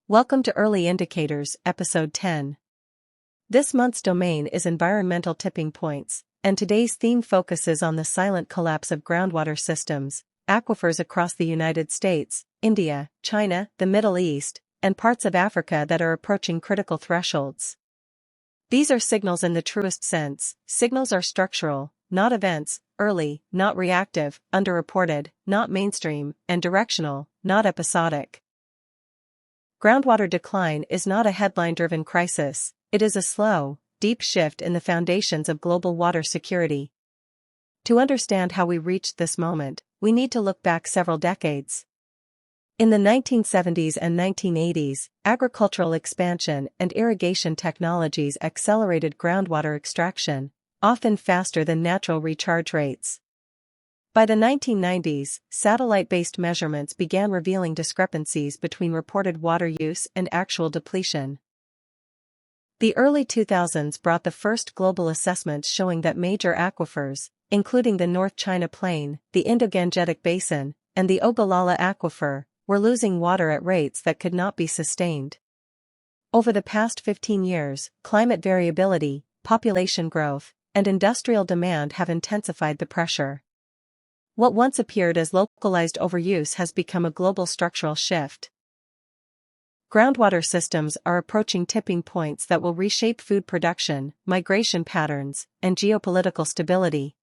Welcome to Early Indicators, Episode 10. This month's domain is environmental tipping points, and today's theme focuses on the silent collapse of groundwater systems, aquifers across the United States, India, China, the Middle East, and parts of Africa that are approaching critical thresholds. These are signals in the truest sense. Signals are structural, not events, early, not reactive, underreported, not mainstream, and directional, not episodic. Groundwater decline is not a headline-driven crisis, it is a slow, deep shift in the foundations of global water security. To understand how we reached this moment, we need to look back several decades. In the 1970s and 1980s, agricultural expansion and irrigation technologies accelerated groundwater extraction, often faster than natural recharge rates. By the 1990s, satellite-based measurements began revealing discrepancies between reported water use and actual depletion. The early 2000s brought the first global assessments showing that major aquifers, including the North China Plain, the Indo Gangetic Basin, and the Ogallala Aquifer, were losing water at rates that could not be sustained. Over the past 15 years, climate variability, population growth, and industrial demand have intensified the pressure. What once appeared as localized overuse has become a global structural shift. Groundwater systems are approaching tipping points that will reshape food production, migration patterns, and geopolitical stability.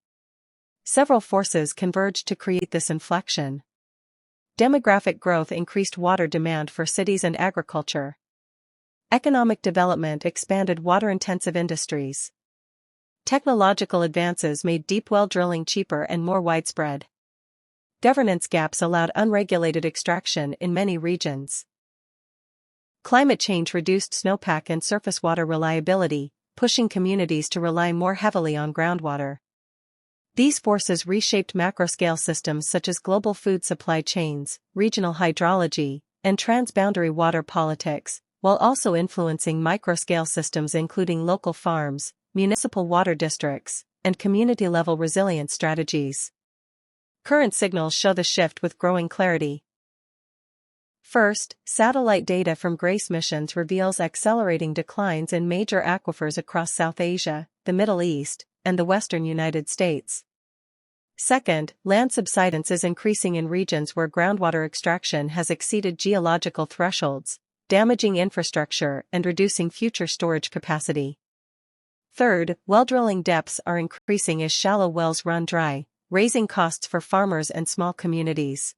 Several forces converged to create this inflection. Demographic growth increased water demand for cities and agriculture. Economic development expanded water-intensive industries. Technological advances made deep well drilling cheaper and more widespread. Governance gaps allowed unregulated extraction in many regions. Climate change reduced snowpack and surface water reliability, pushing communities to rely more heavily on groundwater. These forces reshaped macro-scale systems such as global food supply chains, regional hydrology, and transboundary water politics, while also influencing micro-scale systems including local farms, municipal water districts, and community-level resilience strategies. Current signals show the shift with growing clarity. First, satellite data from GRACE missions reveals accelerating declines in major aquifers across South Asia, the Middle East, and the western United States. Second, land subsidence is increasing in regions where groundwater extraction has exceeded geological thresholds, damaging infrastructure and reducing future storage capacity. Third, well drilling depths are increasing as shallow wells run dry, raising costs for farmers and small communities.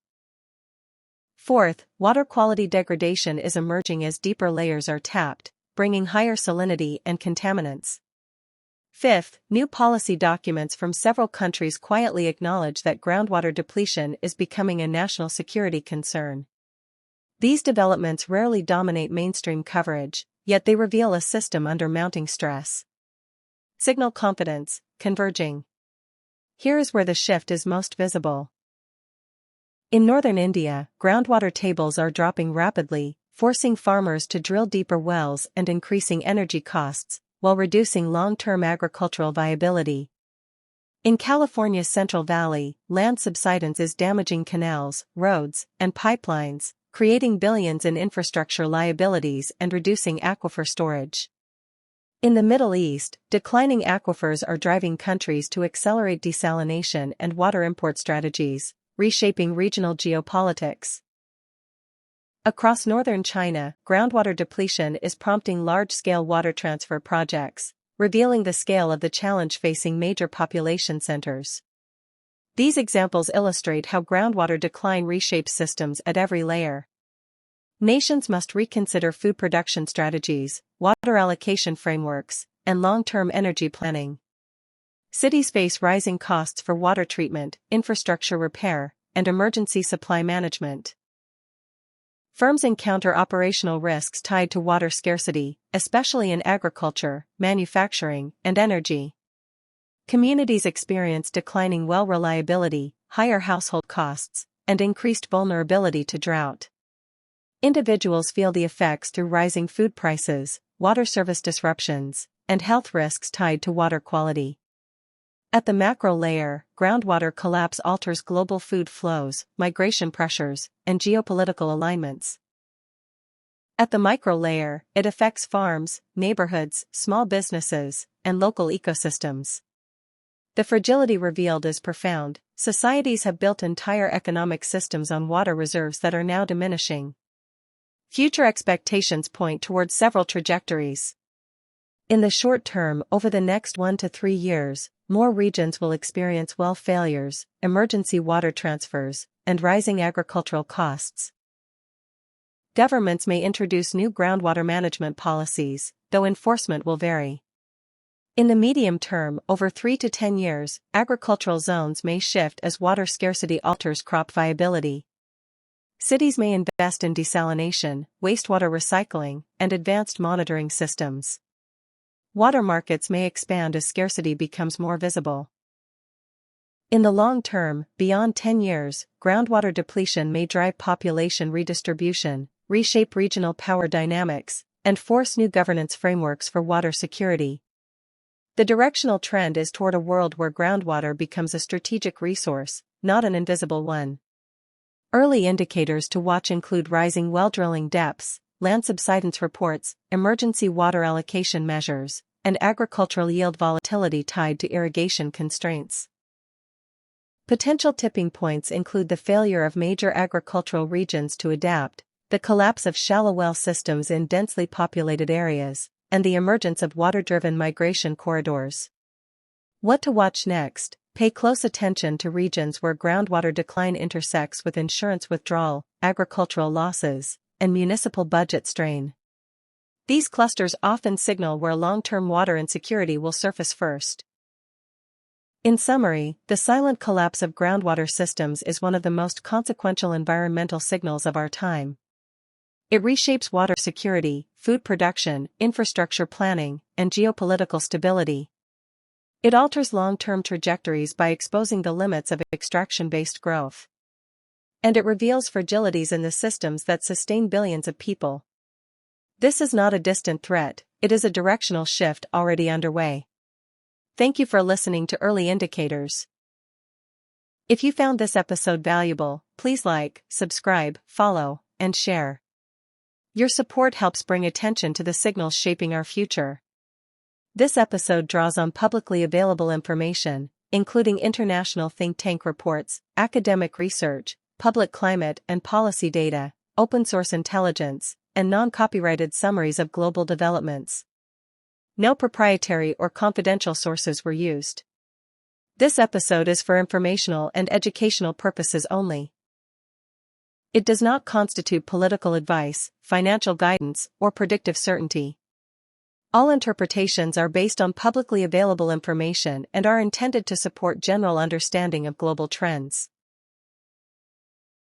Fourth, water quality degradation is emerging as deeper layers are tapped, bringing higher salinity and contaminants. Fifth, new policy documents from several countries quietly acknowledge that groundwater depletion is becoming a national security concern. These developments rarely dominate mainstream coverage, yet they reveal a system under mounting stress. Signal confidence, converging. Here is where the shift is most visible. In northern India, groundwater tables are dropping rapidly, forcing farmers to drill deeper wells and increasing energy costs, while reducing long-term agricultural viability. In California's Central Valley, land subsidence is damaging canals, roads, and pipelines, creating billions in infrastructure liabilities and reducing aquifer storage. In the Middle East, declining aquifers are driving countries to accelerate desalination and water import strategies, reshaping regional geopolitics. Across northern China, groundwater depletion is prompting large-scale water transfer projects, revealing the scale of the challenge facing major population centers. These examples illustrate how groundwater decline reshapes systems at every layer. Nations must reconsider food production strategies, water allocation frameworks, and long-term energy planning. Cities face rising costs for water treatment, infrastructure repair, and emergency supply management. Firms encounter operational risks tied to water scarcity, especially in agriculture, manufacturing, and energy. Communities experience declining well reliability, higher household costs, and increased vulnerability to drought. Individuals feel the effects through rising food prices, water service disruptions, and health risks tied to water quality. At the macro layer, groundwater collapse alters global food flows, migration pressures, and geopolitical alignments. At the micro layer, it affects farms, neighborhoods, small businesses, and local ecosystems. The fragility revealed is profound. Societies have built entire economic systems on water reserves that are now diminishing. Future expectations point towards several trajectories. In the short term, over the next 1 to 3 years, more regions will experience well failures, emergency water transfers, and rising agricultural costs. Governments may introduce new groundwater management policies, though enforcement will vary. In the medium term, over 3 to 10 years, agricultural zones may shift as water scarcity alters crop viability. Cities may invest in desalination, wastewater recycling, and advanced monitoring systems. Water markets may expand as scarcity becomes more visible. In the long term, beyond 10 years, groundwater depletion may drive population redistribution, reshape regional power dynamics, and force new governance frameworks for water security. The directional trend is toward a world where groundwater becomes a strategic resource, not an invisible one. Early indicators to watch include rising well drilling depths, land subsidence reports, emergency water allocation measures, and agricultural yield volatility tied to irrigation constraints. Potential tipping points include the failure of major agricultural regions to adapt, the collapse of shallow well systems in densely populated areas, and the emergence of water-driven migration corridors. What to watch next? Pay close attention to regions where groundwater decline intersects with insurance withdrawal, agricultural losses, and municipal budget strain. These clusters often signal where long-term water insecurity will surface first. In summary, the silent collapse of groundwater systems is one of the most consequential environmental signals of our time. It reshapes water security, food production, infrastructure planning, and geopolitical stability. It alters long-term trajectories by exposing the limits of extraction-based growth. And it reveals fragilities in the systems that sustain billions of people. This is not a distant threat, it is a directional shift already underway. Thank you for listening to Early Indicators. If you found this episode valuable, please like, subscribe, follow, and share. Your support helps bring attention to the signals shaping our future. This episode draws on publicly available information, including international think tank reports, academic research, public climate and policy data, open-source intelligence, and non-copyrighted summaries of global developments. No proprietary or confidential sources were used. This episode is for informational and educational purposes only. It does not constitute political advice, financial guidance, or predictive certainty. All interpretations are based on publicly available information and are intended to support general understanding of global trends.